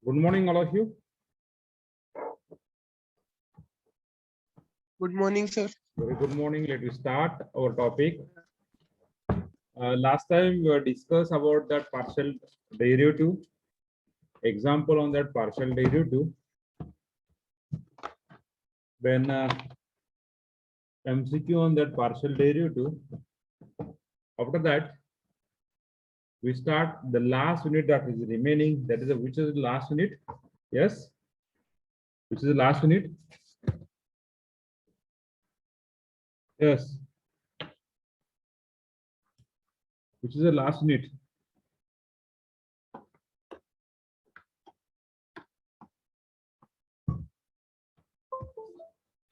Good morning, all of you. Good morning, sir. Very good morning. Let me start our topic. Last time we discussed about that partial derivative. Example on that partial derivative. When MCQ on that partial derivative. After that, we start the last unit that is remaining. That is which is the last unit? Yes. Which is the last unit? Yes. Which is the last unit?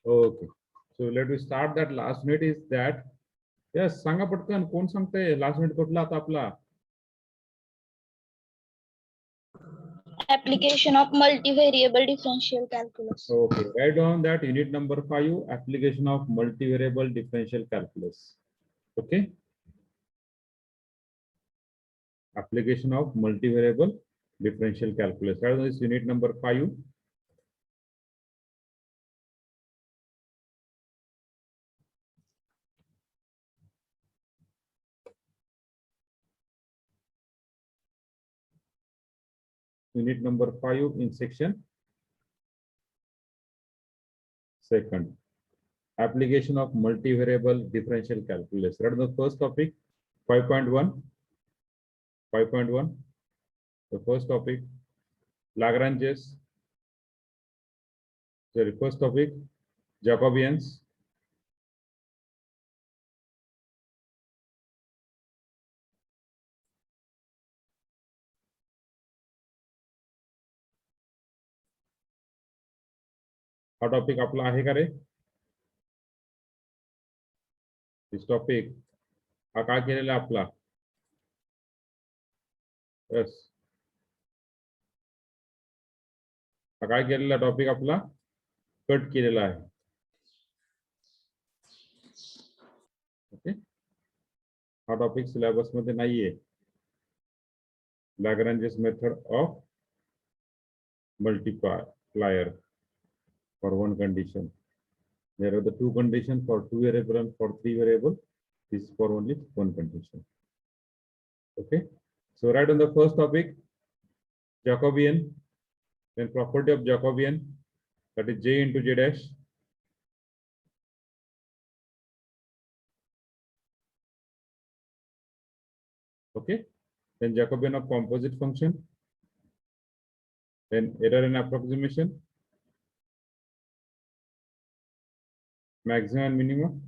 Okay. So let me start that last unit is that. Yes, सांगा पटकन कोण सांगते last minute कुठला आता आपला Application of multivariable differential calculus. Okay, write down that unit number 5, application of multivariable differential calculus. Okay, application of multivariable differential calculus. Write down this unit number 5. Unit number 5 in section second. Application of multivariable differential calculus. Write down the first topic, 5.1. 5.1. The first topic, Lagrange's. The first topic, Jacobians. हा topic आपला आहे का रे? This topic हा काय केलेला आपला? Yes, हा काय केलेला टॉपिक आपला कट केलेला आहे. ओके, हा टॉपिक सिलेबस मध्ये नाहीये. Lagrange's method of multiplier for one condition. There are the two conditions for two variable and for three variable. This is for only one condition. Okay, so write on the first topic, Jacobian, then property of Jacobian, that is J into J dash. Okay, then Jacobian of composite function, then error in approximation, maximum and minimum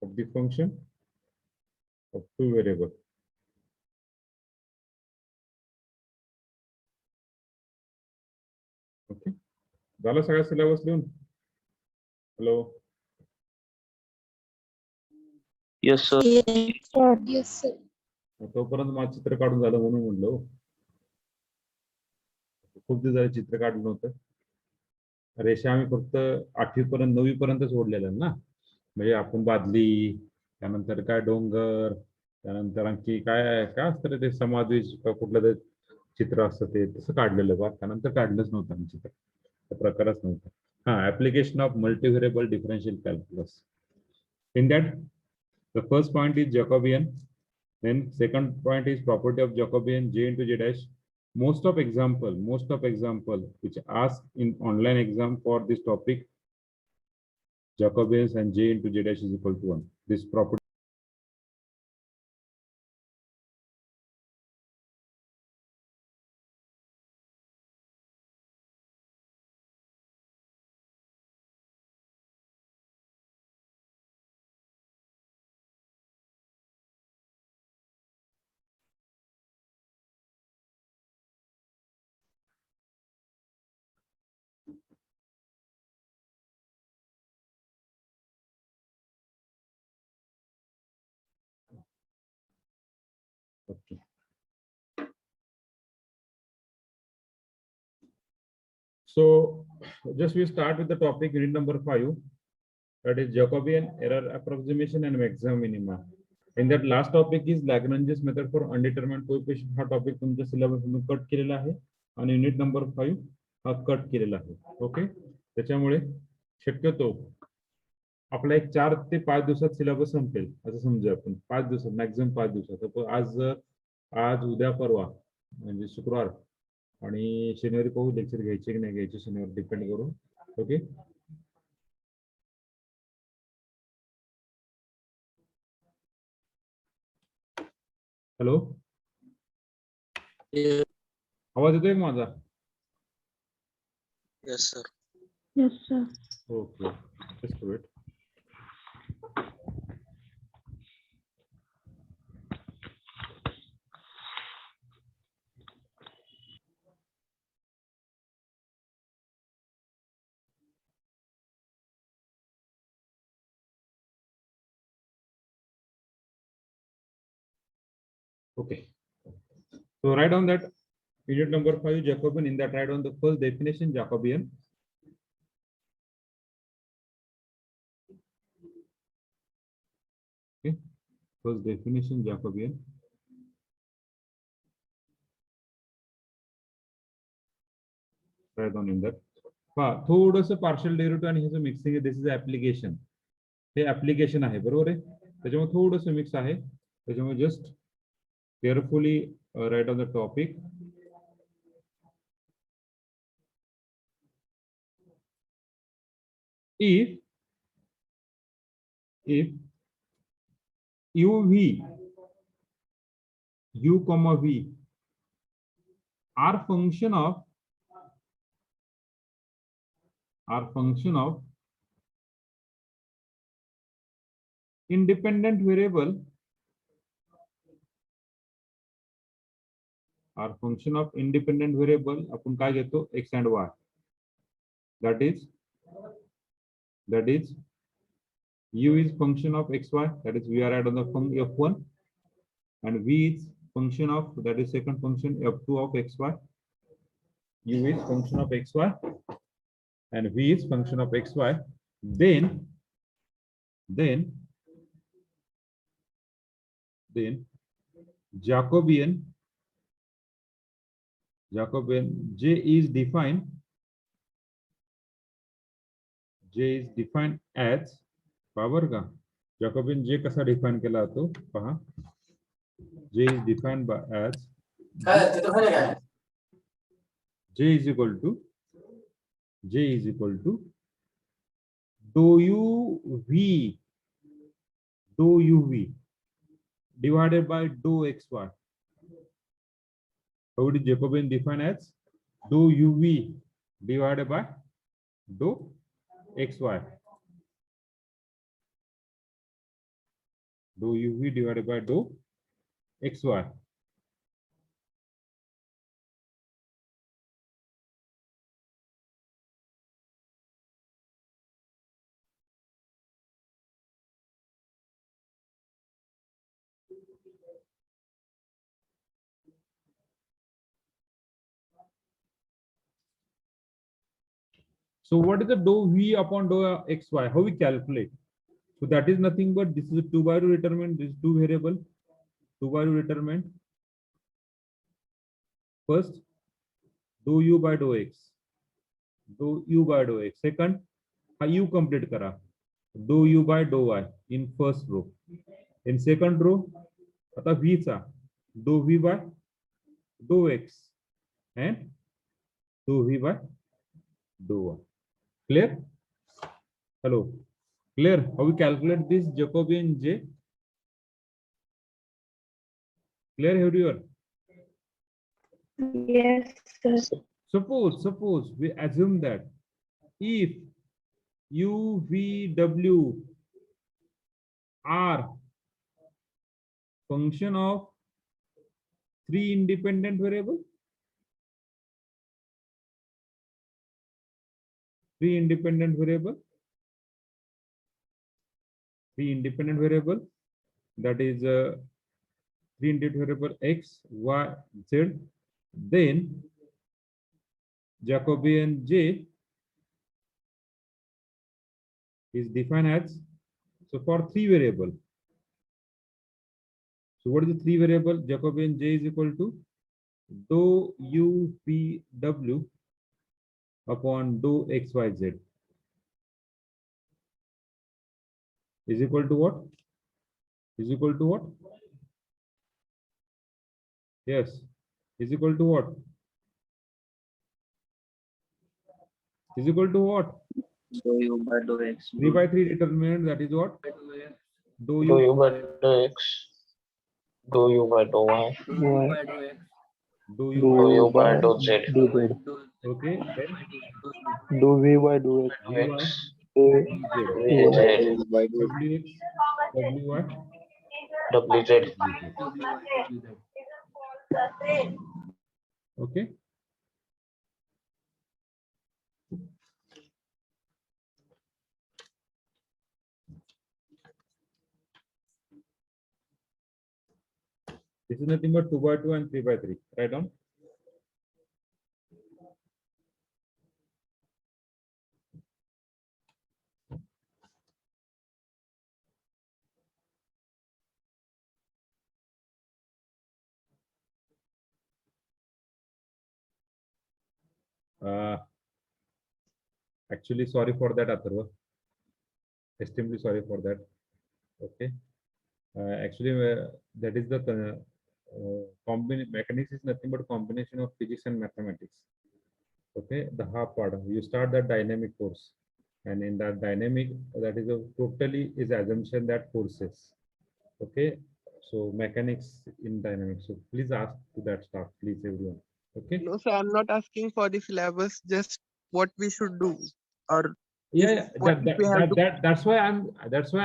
of the function of two variable. Okay, झालं सगळं syllabus लिहून? Hello, Yes, sir. Yes, sir. तोपर्यंत माझं चित्र काढून झालं म्हणून म्हणलो. खूप दिवस झाले चित्र काढलं नव्हतं. रेषा आम्ही फक्त 8वी पर्यंत 9वी पर्यंतच ओढलेलं ना. म्हणजे आपण बादली, त्यानंतर काय डोंगर, त्यानंतर आणखी काय काय असतं ते समाधीज कुठलं ते चित्र असतं ते तसं काढलेलं बा. त्यानंतर काढलंच नव्हतं आम्ही चित्र, प्रकारच नव्हता. हा, application of multivariable differential calculus. In that the first point is Jacobian, then second point is property of Jacobian J into J dash. Most of example which ask in online exam for this topic, Jacobians and J into J dash is equal to 1. This property. Okay. So just we start with the topic unit number 5, that is Jacobian error approximation and maximum minima. In that last topic is Lagrange's method for undetermined coefficient. हा topic तुमच्या syllabus मधून cut केलेला आहे. आणि unit number 5 हा cut केलेला आहे. Okay, त्याच्यामुळे शक्यतो आपला एक 4 ते 5 दिवसात सिलेबस संपेल असं समजूया आपण. 5 दिवसात, मॅक्झिमम 5 दिवसात. पण आज उद्या परवा म्हणजे शुक्रवार आणि शनिवारी पाहू लेक्चर घ्यायचे की नाही घ्यायचे, शनिवार डिपेंड करून. ओके, हॅलो, आवाज येतोय माझा? Yes, sir. Yes, sir. Okay, just wait. Okay, so write down that unit number 5 Jacobian. In that write down the first definition Jacobian. Okay, first definition Jacobian. Write down in that. थोडंसं partial derivative आणि ह्याचं mixing आहे. This is application. हे application आहे, बरोबर आहे. त्याच्यामुळे थोडंसं मिक्स आहे. त्याच्यामुळे just carefully write on the topic. If u comma v are function of independent variable, आपण काय घेतो x and y. That is u is function of xy, that is we are at on the function f1, and v is function of, that is second function f2 of xy. U is function of xy and v is function of xy. Then Jacobian J is defined as, power का Jacobian J कसा define केला जातो पहा. J is defined by as J is equal to dou uv divided by dou xy. How did Jacobian define as dou uv divided by dou xy. Dou uv divided by dou xy. So what is the dou v upon dou xy? How we calculate? So that is nothing but this is a 2 by 2 determinant. This is 2 variable. 2 by 2 determinant. First, dou u by dou x. Dou u by dou x. Second, u complete kara. Dou u by dou y in first row. In second row, आता v चा dou v by dou x and dou v by dou y. Clear? Hello. Clear? How we calculate this Jacobian J? Clear everyone? Yes, sir. Suppose we assume that if u, v, w are function of 3 independent variables. 3 independent variable. That is 3 independent variable x, y, z. Then Jacobian J is defined as, so for 3 variable. So what is the 3 variable? Jacobian J is equal to dou UPW upon dou XYZ is equal to what? Is equal to what? Yes, is equal to what? Is equal to what? Dou U by dou X. 3 by 3 determinant, that is what? Dou Do U U by dou X. Do U by dou Y. dou Do U U by dou Z. do Z. okay, then Do V by do X. Dou Vy X. Z VZ. WX WY WZ. okay. This is nothing but 2 by 2 and 3 by 3. Write down. Actually, sorry for that, Atharva. Extremely sorry for that. Okay. Actually, that is the mechanics is nothing but combination of physics and mathematics. Okay, the half part. You start that dynamic course, and in that dynamic, that is a totally is assumption that forces. Okay, so mechanics in dynamics. So please ask to that stuff, please everyone. Okay. No, sir, I'm not asking for the syllabus, just what we should do. Or Yeah, what if we have to- that's why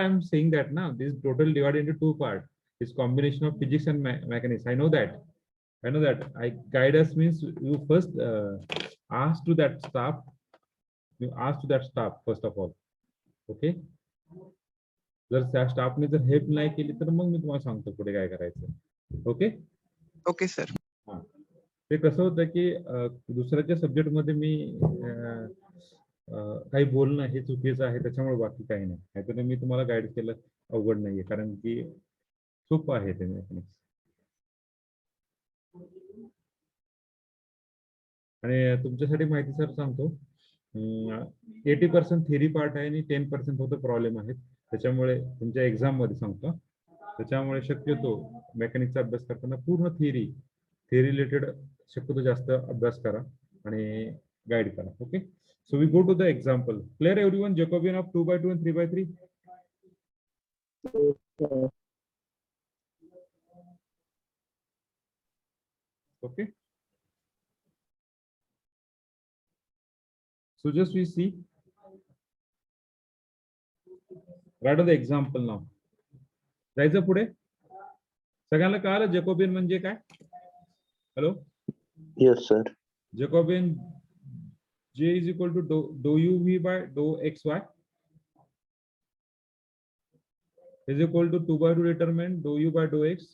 I'm saying that now this is totally divided into two parts. It's combination of physics and mechanics. I know that. I guide us means you first ask to that staff. You ask to that staff first of all. Okay. जर त्या स्टाफने जर help नाही केली तर मग मी तुम्हाला सांगतो पुढे काय करायचं. ओके. Okay, sir. ते कसं होतं की दुसऱ्याच्या सब्जेक्ट मध्ये मी काही बोलणं हे चुकीचं आहे त्याच्यामुळे बाकी काही नाही. नाहीतर मी तुम्हाला गाईड केलं अवघड नाहीये कारण की सोपं आहे ते मेकॅनिक्स. आणि तुमच्यासाठी माहिती सर सांगतो 80% थेरी पार्ट आहे आणि 10% फक्त प्रॉब्लेम आहेत. त्याच्यामुळे तुमच्या एक्झाम मध्ये सांगतो. त्याच्यामुळे शक्यतो मेकॅनिक्सचा अभ्यास करताना पूर्ण थेरी रिलेटेड शक्यतो जास्त अभ्यास करा आणि गाईड करा. Okay. So we go to the example. Clear everyone? Jacobian of 2 by 2 and 3 by 3. Okay. So just we see. Write down the example now. जायचं पुढे. सगळ्यांना कळालं जॅकोबियन म्हणजे काय? Hello. Yes, sir. Jacobian J is equal to dou UV by dou XY is equal to 2 by 2 determinant dou U by dou X,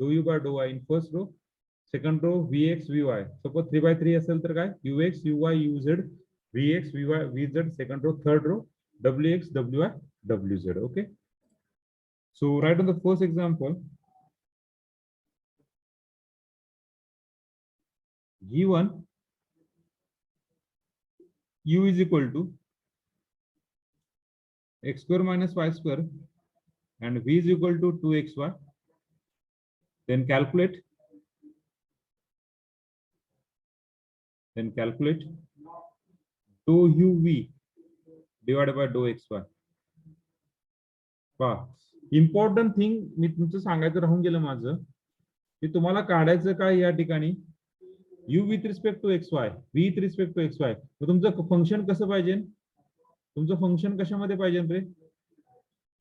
dou U by dou Y in first row, second row Vx Vy. Suppose 3 by 3 असेल तर काय? Ux Uy Uz Vx Vy Vz, second row, third row Wx Wy Wz. Okay. So write on the first example. Given U is equal to x square minus y square and v is equal to 2xy, then calculate dou uv divided by dou xy. Important thing मी तुमचं सांगायचं राहून गेलं माझं की तुम्हाला काढायचं काय या ठिकाणी u with respect to xy, v with respect to xy. तुमचं फंक्शन कसं पाहिजे? तुमचं फंक्शन कशामध्ये पाहिजे रे?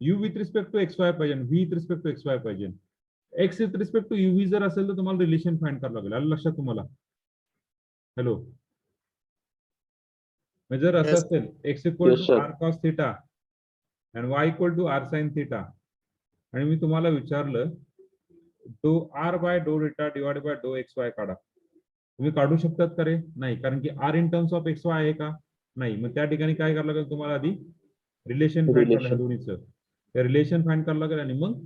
u with respect to xy पाहिजे, v with respect to xy पाहिजे. x with respect to uv जर असेल तर तुम्हाला रिलेशन फाइंड करावं लागेल. आलं लक्षात तुम्हाला? हॅलो. जर असं असेल x equal to r cos theta and y equal to r sin theta आणि मी तुम्हाला विचारलं dou r by dou theta divided by dou xy काढा. तुम्ही काढू शकतात का रे? नाही, कारण की r in terms of xy आहे का? नाही. मग त्या ठिकाणी काय करावं लागेल तुम्हाला? आधी रिलेशन फाइंड करावं लागेल दोन्हीचं. ते रिलेशन फाइंड करावं लागेल आणि मग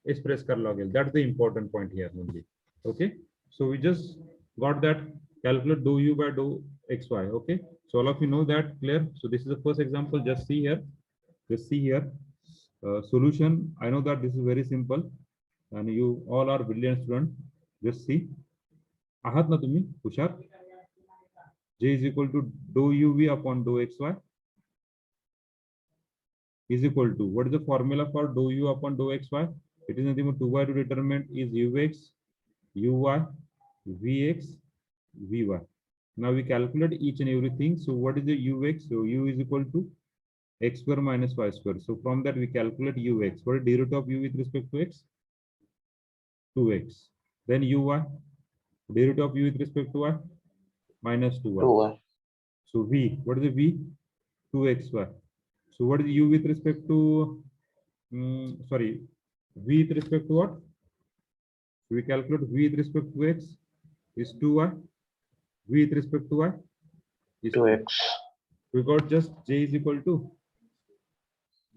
एक्सप्रेस करावं लागेल. That's the important point here म्हणजे. Okay. So we just Got that? Calculate dou u by dou xy. Okay. So all of you know that, clear? So this is the first example. Just see here. Just see here. Solution. I know that this is very simple, and you all are brilliant students. Just see. आहात ना तुम्ही हुशार? J is equal to dou uv upon dou xy is equal to, what is the formula for dou u upon dou xy? It is nothing but 2 by 2 determinant is ux, uy, vx, vy. Now we calculate each and everything. So what is the ux? So u is equal to x square minus y square. So from that we calculate ux. What is derivative of u with respect to x? 2x. Then uy, derivative of u with respect to y? Minus 2y. 2y. So v, what is the v? 2xy. So what is u with respect to, sorry, v with respect to what? So we calculate v with respect to x is 2y, v with respect to y is 2x. We got just j is equal to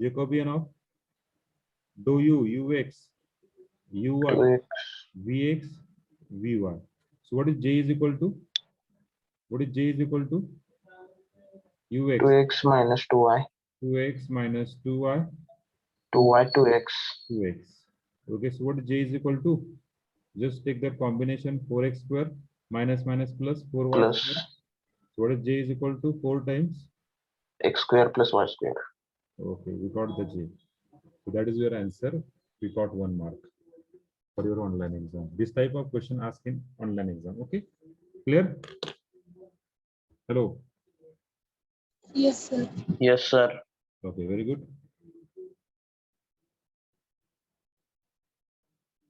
Jacobian of dou u, ux, uy, 2x. vx, vy. So what is j is equal to? What is j is equal to? ux, 2x minus 2y. 2x minus 2y, 2y 2x. 2x. Okay, so what is j is equal to? Just take that combination 4x square minus minus plus 4y Plus square. So what is j is equal to? 4 times. x square plus y square. Okay, we got the j. So that is your answer. We got 1 mark for your online exam. This type of question asked in online exam. Okay, clear? Hello. Yes, sir. Yes, sir. Okay, very good.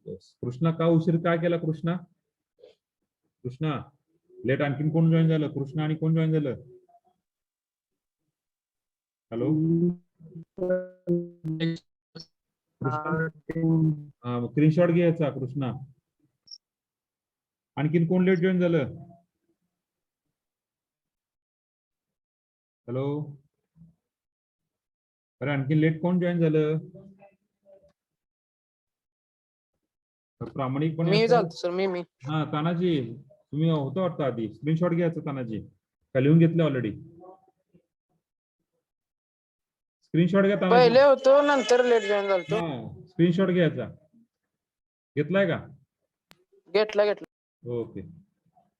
Yes. Krishna का उशीर का केला Krishna? Krishna late आणखीन कोण join झालं? कृष्णा आणि कोण join झालं? हॅलो स्क्रीनशॉट घ्यायचा कृष्णा. आणखीन कोण लेट जॉईन झालं? हॅलो अरे आणखीन लेट कोण जॉईन झालं? प्रामाणिकपणे मी असं- झालतो सर मी हा तानाजी तुम्ही होता वाटतं आधी. स्क्रीनशॉट घ्यायचा तानाजी का लिहून घेतलं ऑलरेडी? स्क्रीनशॉट घ्या तानाजी. पहिले होतो नंतर लेट जॉईन झालतो. हा स्क्रीनशॉट घ्यायचा. घेतलाय का? घेतला okay.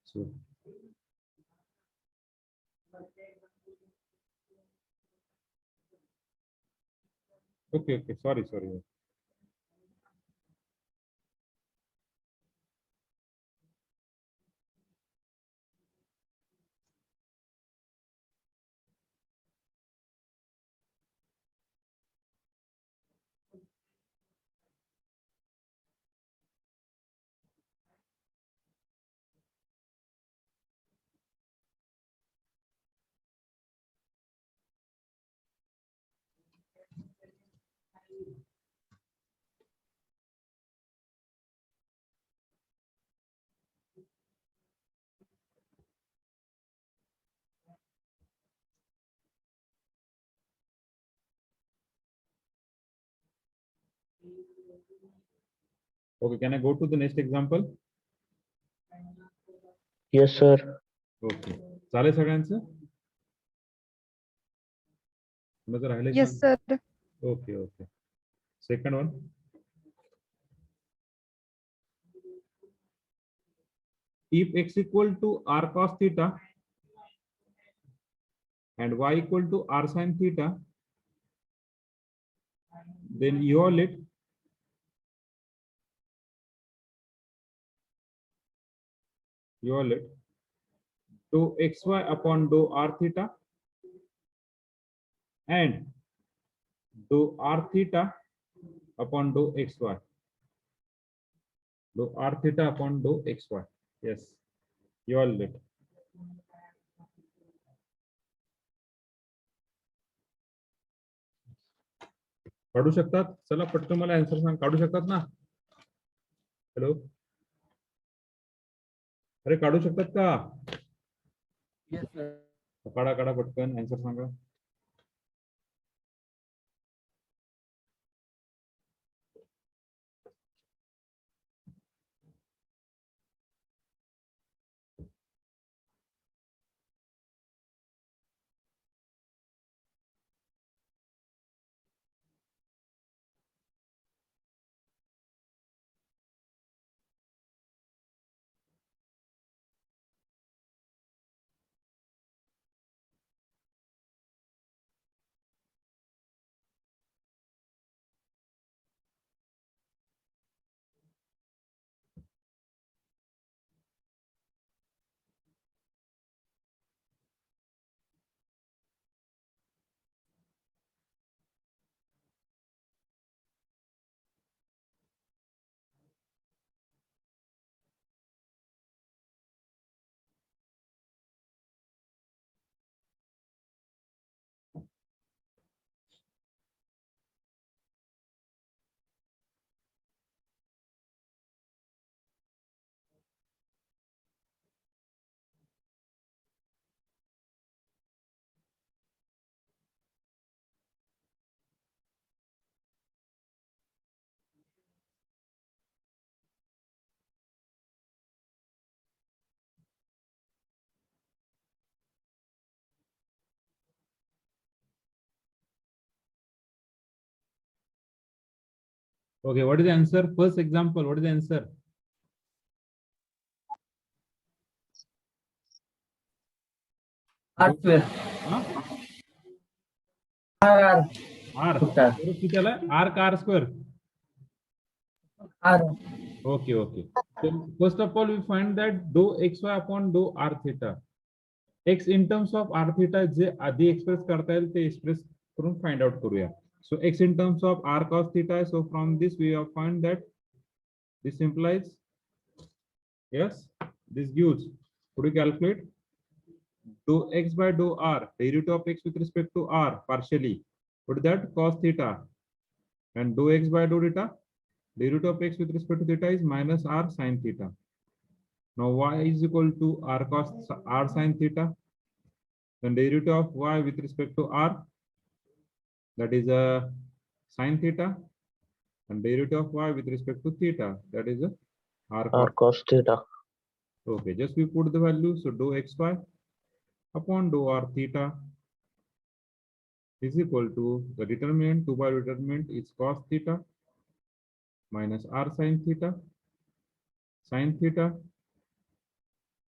So okay okay sorry sorry. Okay, can I go to the next example? Yes, sir. Okay. चालेल सगळ्यांचं? कोणाचं राहिलंय? Yes, sir. Okay okay. Second one. If x equal to r cos theta and y equal to r sin theta, then evaluate dou xy upon dou r theta and dou r theta upon dou xy. Dou r theta upon dou xy. Yes, evaluate. काढू शकतात? चला पटकन मला answer सांग. काढू शकतात ना? Hello अरे काढू शकतात का? काढा काढा पटकन answer Sanga. Okay, what is the answer? First example, what is the answer? R square. Huh? R. R. Square. किती आला? R का R square? R. Okay, okay. So first of all, we find that dou xy upon dou r theta. X in terms of r theta जे आधी express करता येईल ते express करून find out करूया. So x in terms of r cos theta. So from this we have find that this implies, yes, this gives. Could you calculate? Dou x by dou r, derivative of x with respect to r partially. What is that? Cos theta. And dou x by dou theta, derivative of x with respect to theta is minus r sin theta. Now y is equal to r cos r sin theta. Then derivative of y with respect to r, that is a sin theta. And derivative of y with respect to theta, that is a r R cos. cos theta. Okay, just we put the value. So dou xy upon dou r theta is equal to the determinant, 2 by determinant is cos theta minus r sin theta,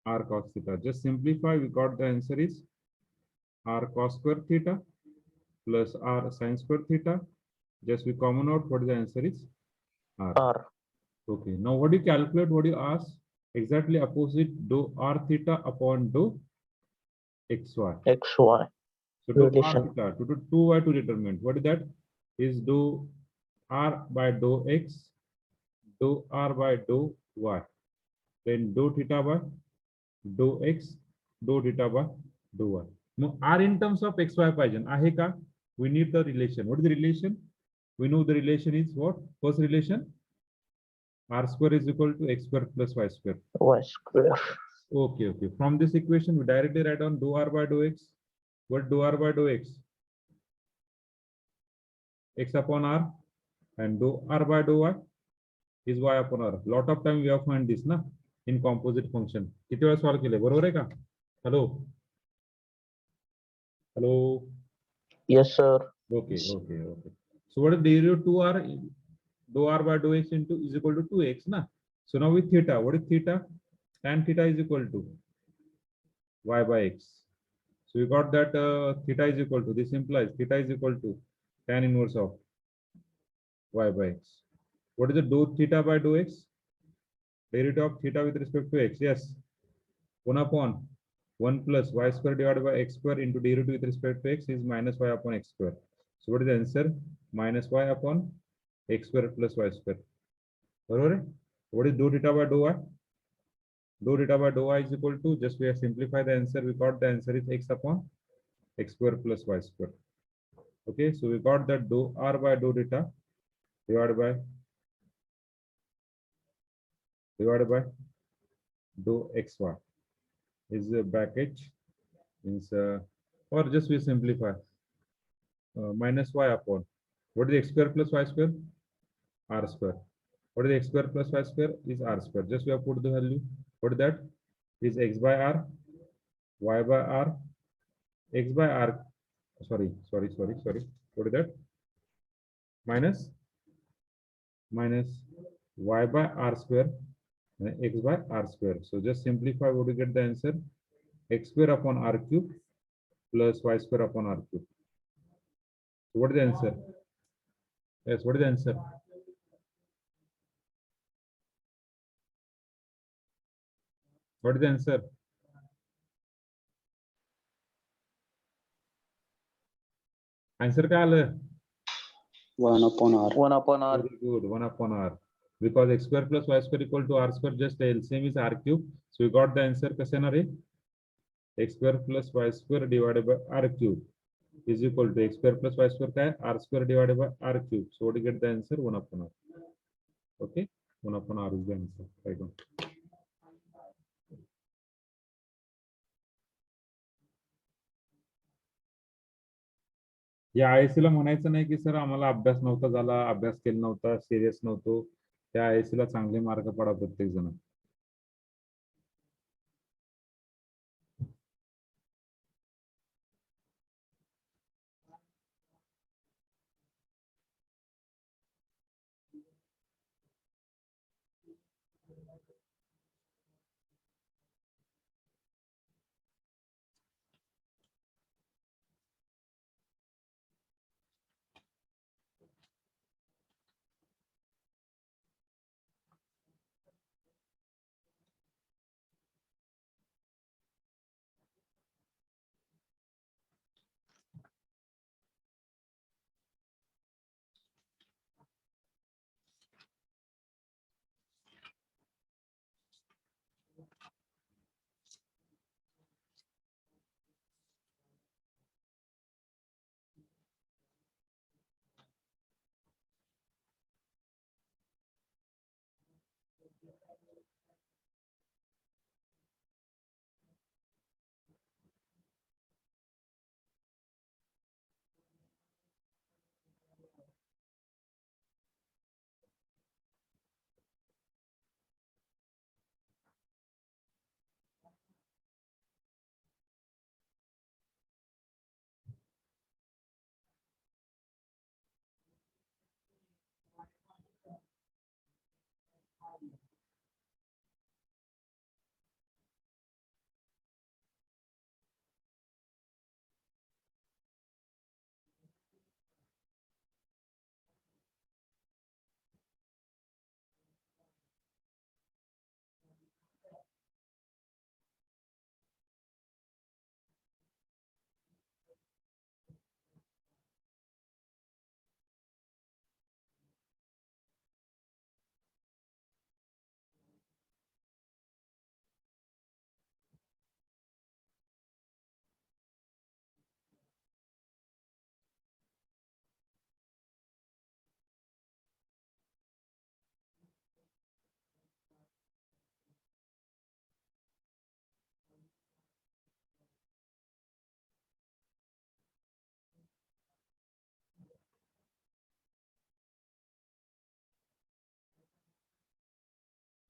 r cos theta. Just simplify, we got the answer is r cos square theta plus r sin square theta. Just we common out, what the answer is? R. R. Okay, now what do you calculate? What do you ask? Exactly opposite dou r theta upon dou xy. XY. So dou r Relation. theta, to 2y to determinant. What is that? Is dou r by dou x, dou r by dou y. Then dou theta by dou x, dou theta by dou y. Now r in terms of xy पाहिजे आहे का? We need the relation. What is the relation? We know the relation is what? First relation, r square is equal to x square plus y square. Y square. Okay, okay. From this equation, we directly write down dou r by dou x. What dou r by dou x? X upon r, and dou r by dou y is y upon r. Lot of time we have found this na in composite function. किती वेळा solve केले? बरोबर आहे का? Hello. Hello. Yes, sir. Okay, okay, okay. So what is derivative 2r? Dou r by dou x into is equal to 2x na. So now with theta, what is theta? Tan theta is equal to y by x. So we got that theta is equal to, this implies theta is equal to tan inverse of y by x. What is the dou theta by dou x? Derivative of theta with respect to x. Yes. 1 upon 1 plus y square divided by x square into derivative with respect to x is minus y upon x square. So what is the answer? Minus y upon x square plus y square. What is dou theta by dou y? Dou theta by dou y is equal to, just we have simplified the answer. We got the answer is x upon x square plus y square. Okay, so we got that dou r by dou theta divided by dou xy is a bracket means or just we simplify minus y upon, what is the x square plus y square? R square. What is the x square plus y square? Is r square. Just we have put the value. What is that? Is x by r, y by r, x by r. Sorry. What is that? Minus y by r square and x by r square. So just simplify, what do you get the answer? X square upon r cube plus y square upon r cube. So what is the answer? Yes, what is the answer? What is the answer? Answer काय आलं? 1 upon r. 1 upon r. Very good, 1 upon r. Because x square plus y square equal to r square, just LCM is r cube. So we got the answer कसे येणार आहे? X square plus y square divided by r cube is equal to x square plus y square काय? R square divided by r cube. So what do you get the answer? 1 upon r. Okay, 1 upon r is the answer. Right on. या ISC ला म्हणायचं नाही की sir आम्हाला अभ्यास नव्हता झाला, अभ्यास केला नव्हता, सिरियस नव्हतो. त्या आयएससी ला चांगले मार्क पडा प्रत्येक जण.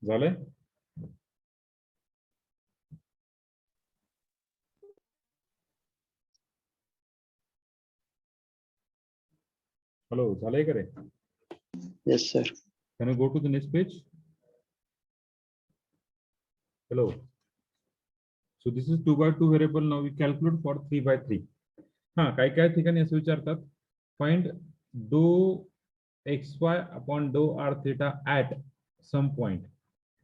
झालंय? हॅलो, झालंय का रे? Yes, sir. Can you go to the next page? Hello. So this is 2 by 2 variable. Now we calculate for 3 by 3. हा, काय ठिकाणी असं विचारतात, find dou xy upon dou r theta at some point.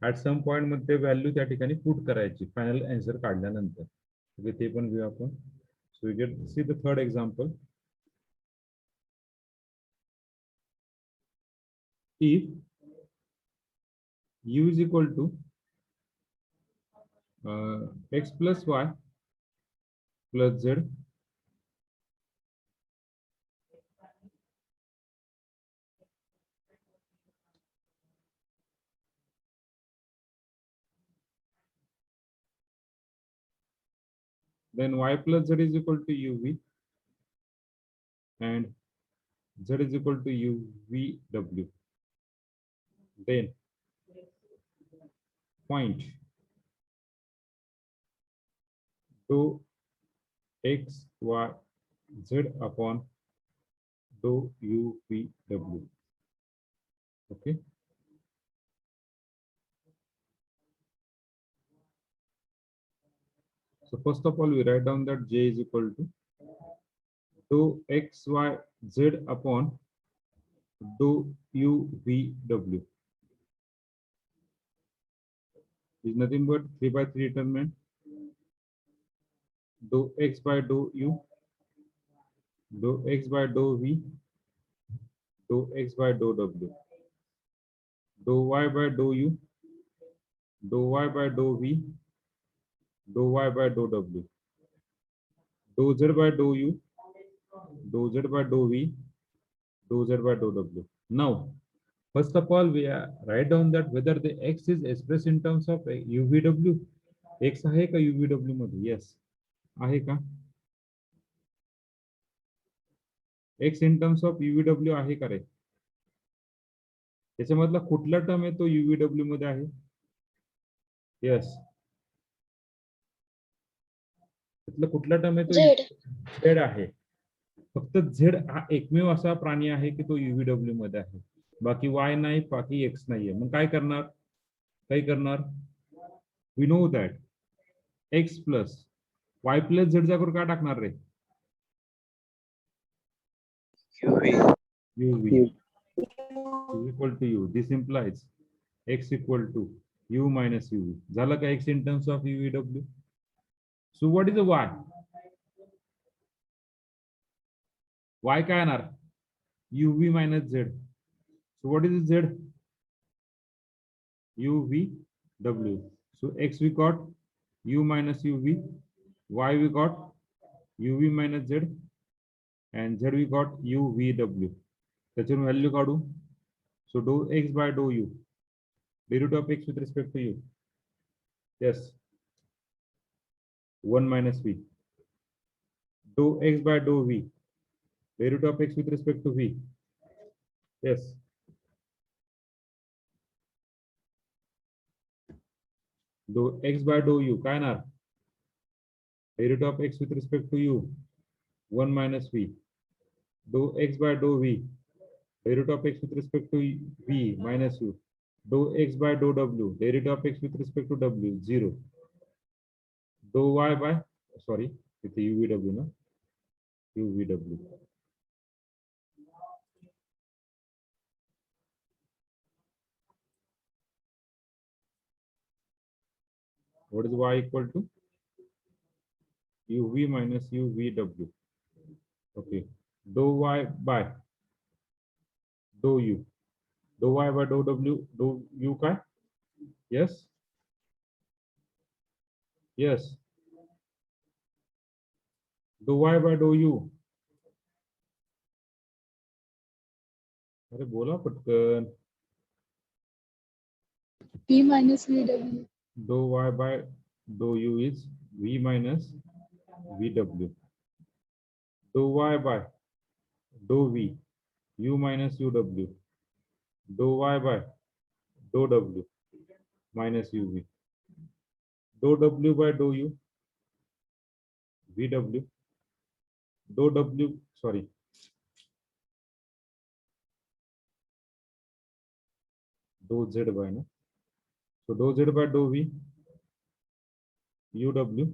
At some point मध्ये value त्या ठिकाणी put करायची final answer काढल्यानंतर. ओके, ते पण घेऊ आपण. So we get see the third example. If u is equal to x plus y plus z then y plus z is equal to uv and z is equal to uvw. Then point dou x y z upon dou uvw. Okay. So first of all, we write down that j is equal to dou x y z upon dou uvw is nothing but 3 by 3 determinant dou x by dou u, dou x by dou v, dou x by dou w, dou y by dou u, dou y by dou v, dou y by dou w, dou z by dou u, dou z by dou v, dou z by dou w. Now, first of all, we write down that whether the x is expressed in terms of uvw. x आहे का uvw मध्ये? Yes. आहे का? x in terms of uvw आहे का रे? त्याच्यामधला कुठला टर्म आहे तो uvw मध्ये आहे? Yes. त्यातला कुठला टर्म आहे तो z आहे. फक्त z हा एकमेव असा प्राणी आहे की तो uvw मध्ये आहे. बाकी y नाही, बाकी x नाहीये. मग काय करणार? काय करणार? We know that x plus y plus z जागेवर काय टाकणार रे? uv is equal to u. This implies x equal to u minus uv. झालं का x in terms of uvw? So what is the y? Y काय येणार? uv minus z. So what is the z? uvw. So x we got u minus uv, y we got uv minus z, and z we got uvw. त्याच्यावर value काढू. So dou x by dou u, derivative of x with respect to u. Yes. 1 minus v. Dou x by dou v, derivative of x with respect to v. Yes. Dou x by dou u काय येणार? Derivative of x with respect to u, 1 minus v. Dou x by dou v, derivative of x with respect to v minus u. Dou x by dou w, derivative of x with respect to w, 0. Dou y by, sorry, it's uvw, no? uvw. What is y equal to? uv minus uvw. Okay. Dou y by dou u. Dou y by dou w, dou u काय? Yes. Yes. Dou y by dou u. अरे बोला पटकन. V minus VW. Dou y by dou u is v minus vw. Dou y by dou v, u minus uw. Dou y by dou w, minus uv. Dou w by dou u, vw. Dou w, sorry, dou z by, no? So dou z by dou v, uw.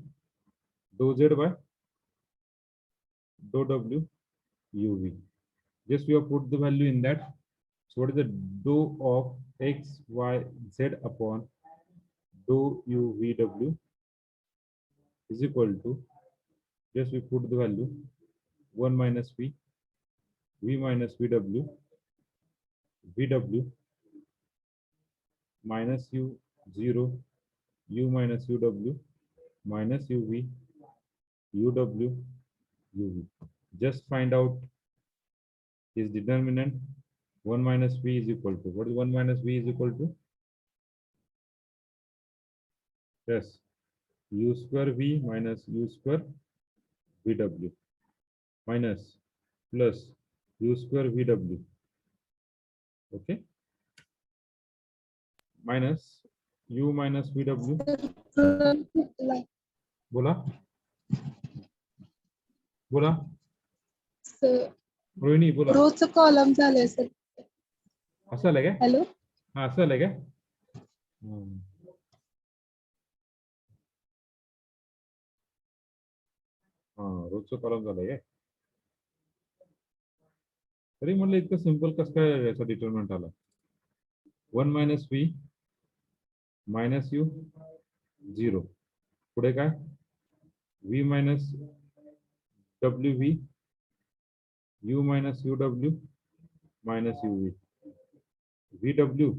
Dou z by dou w, uv. Just we have put the value in that. So what is the dou of x, y, z upon dou u vw is equal to, just we put the value 1 minus v, v minus vw, vw minus u 0, u minus uw minus uv, uw, uv. Just find out his determinant. 1 minus v is equal to, what is 1 minus v is equal to? Yes, u square v minus u square vw minus plus u square vw, okay, minus u minus vw. बोला बोला रोहिणी बोला. रोजचं column झालंय sir. असं आलंय काय? Hello. हा असं आलंय काय? हा रोजचं कॉलम झालंय काय? तरी म्हणलं इतकं सिंपल कसं काय याचा डिटरमिनंट आला? 1 मायनस व्ही मायनस यू 0. पुढे काय? V minus W V, u minus U W minus U V, V W,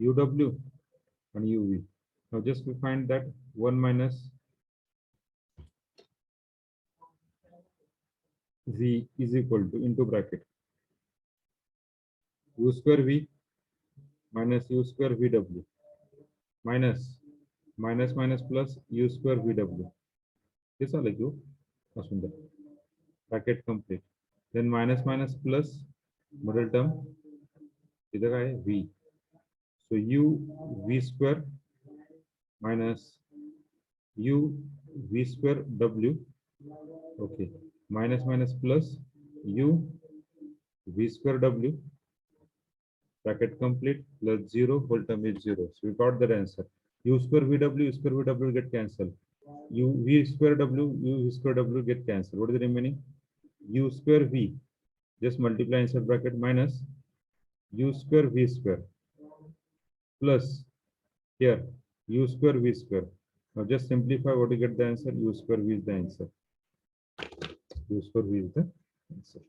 U W and uv. Now just we find that 1 minus v is equal to, into bracket, u square v minus u square vw minus minus minus plus u square vw. this are like you असून द्या. Bracket complete. Then minus minus plus middle term इधर काय आहे v. So u v square minus u v square w, okay, minus minus plus u v square w, bracket complete, plus 0, whole term is 0. So we got that answer. U square vw, u square vw get cancelled. U v square w, u v square w get cancelled. What is the remaining? U square v, just multiply inside bracket, minus u square v square plus here u square v square. Now just simplify, what you get the answer? U square v is the answer. U square v is the answer.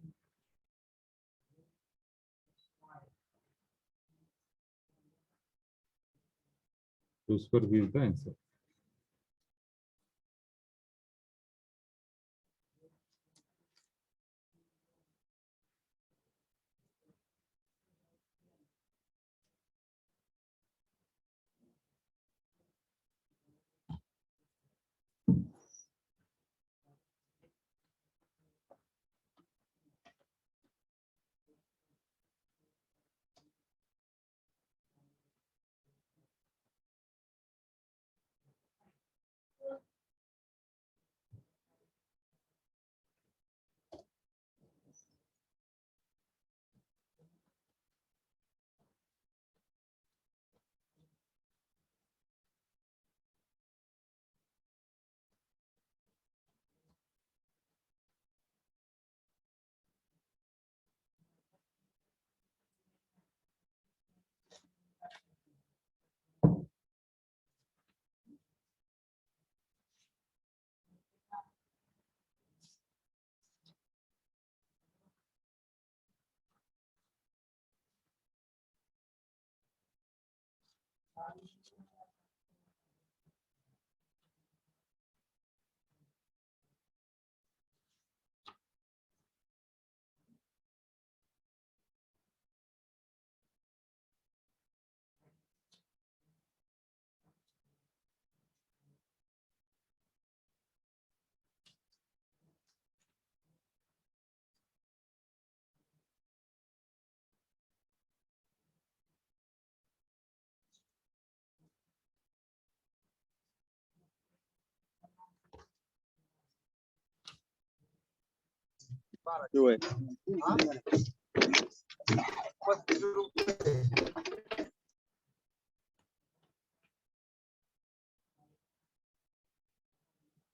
U square v is the answer.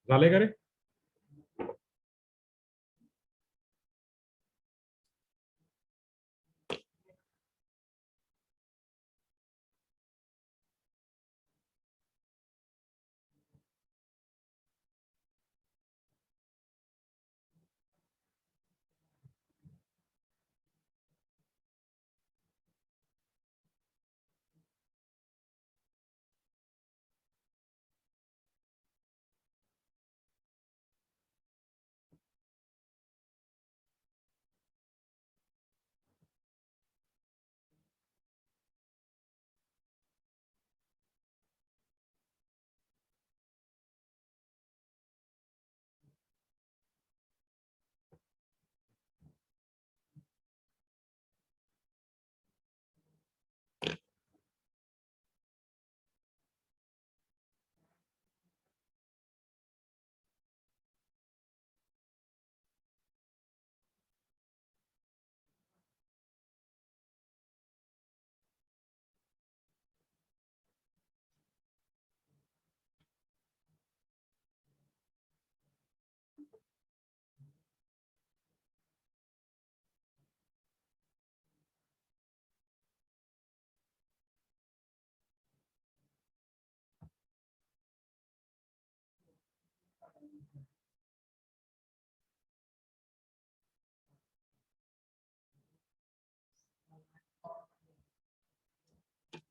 झाले का रे?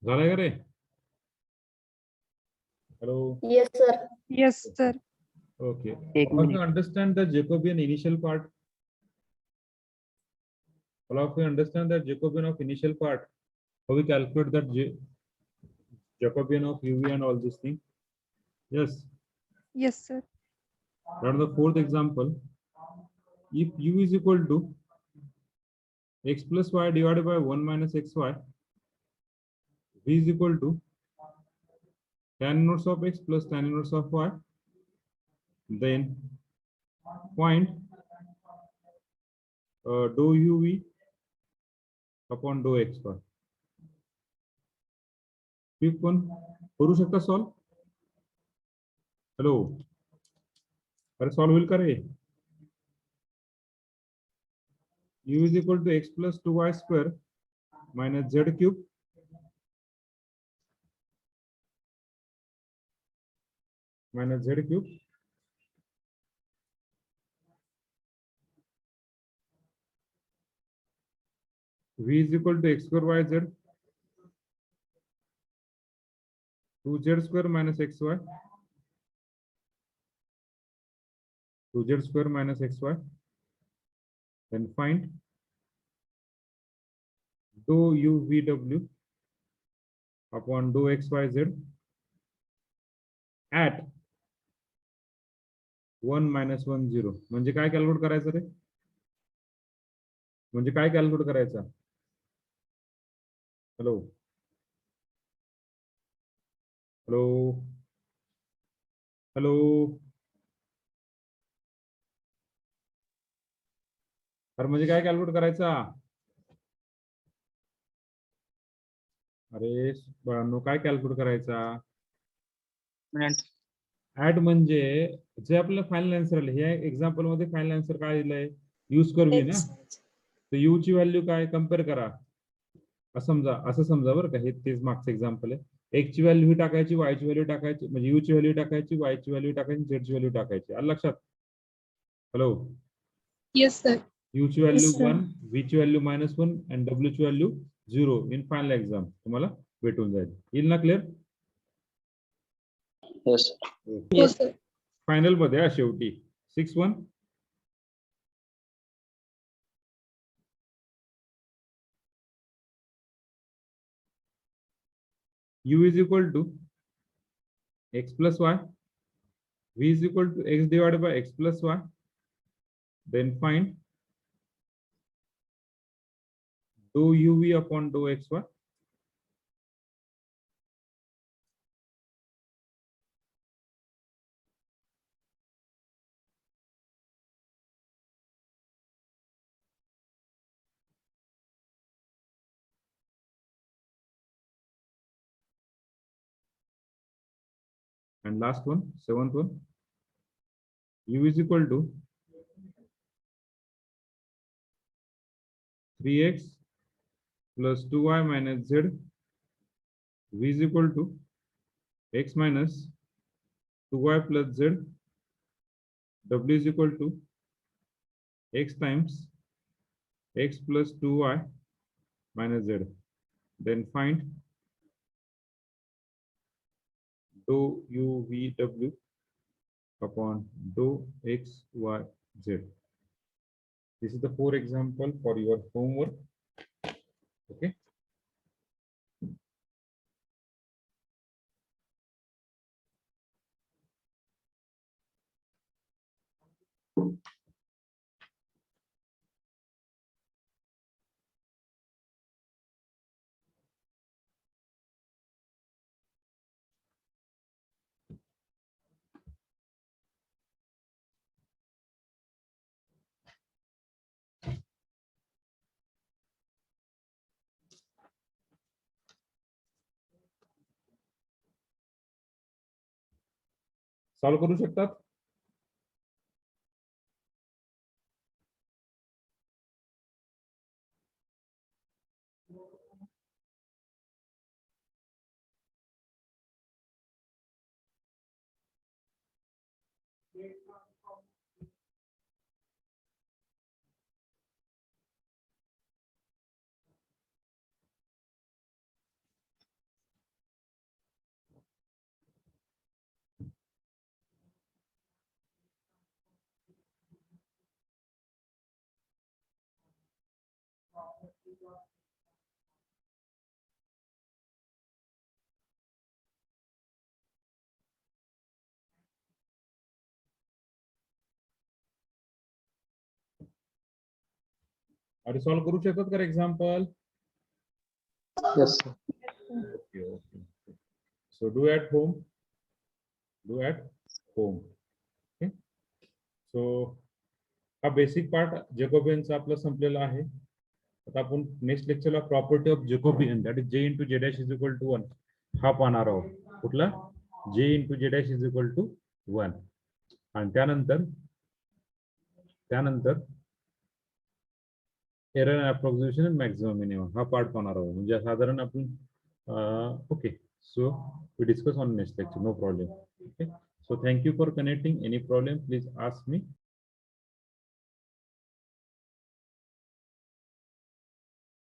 झालंय का रे? Hello. Yes, sir. Yes, sir. Okay. एक All of you minute. understand the Jacobian initial part? All of you understand the Jacobian of initial part? How we calculate that Jacobian of UV and all these things? Yes. Yes, sir. Now the fourth example. If U is equal to x plus y divided by 1 minus xy, V is equal to tan inverse of x plus tan inverse of y, then find dou uv upon dou xy. Pick one. करू शकता solve? Hello. अरे solve होईल का रे? U is equal to x plus 2y square minus z cube minus z cube V is equal to x square y z 2z square minus xy 2z square minus xy, then find dou uvw upon dou xyz at 1 minus 1 0. म्हणजे काय calculate करायचं रे? म्हणजे काय calculate करायचं? Hello. Hello. Hello. तर म्हणजे काय कॅल्क्युलेट करायचा? अरे बाळांनो, काय कॅल्क्युलेट करायचा? ऍट म्हणजे जे आपलं फायनल आन्सर आले, हे एक्झाम्पल मध्ये फायनल आन्सर काय दिलंय? यू स्क्वेअर व्ही ना. तर यू ची व्हॅल्यू काय कम्पेअर करा. असं समजा बरं का, हे तेच मागचं एक्झाम्पल आहे. एक्स ची व्हॅल्यू ही टाकायची, वाय ची व्हॅल्यू टाकायची, म्हणजे यू ची व्हॅल्यू टाकायची, वाय ची व्हॅल्यू टाकायची, झेड ची व्हॅल्यू टाकायची. आलं लक्षात? हॅलो. Yes, sir. यू ची व्हॅल्यू sir. 1, व्ही ची व्हॅल्यू -1 आणि डब्ल्यू ची व्हॅल्यू 0 इन फायनल एक्झाम तुम्हाला भेटून जाईल. येईल ना clear? Yes. Yes, sir. Final मध्ये हा शेवटी 6-1. U is equal to x plus y, V is equal to x divided by x plus y, then find dou uv upon dou xy. and last one, seventh one, u is equal to 3x plus 2y minus z, v is equal to x minus 2y plus z, w is equal to x times x plus 2y minus z. Then find dou u v w upon dou x y z. This is the 4 example for your homework. Okay. Solve करू शकतात. अरे solve करू शकतात का example? Yes, sir. Okay, okay. So do at home. Do at home. Okay. So हा basic part जॅकोबियनचा आपला संपलेला आहे. आता आपण नेक्स्ट लेक्चरला property of Jacobian that is j into J dash is equal to 1 हा पाहणार आहोत. कुठला? j into J dash is equal to 1 आणि त्यानंतर एरर अप्रॉक्सिमेशन आणि मॅक्सिमम मिनिमम हा पार्ट पाहणार आहोत. म्हणजे साधारण आपण okay. So we discuss on next lecture, no problem. Okay. So thank you for connecting. Any problem, please ask me.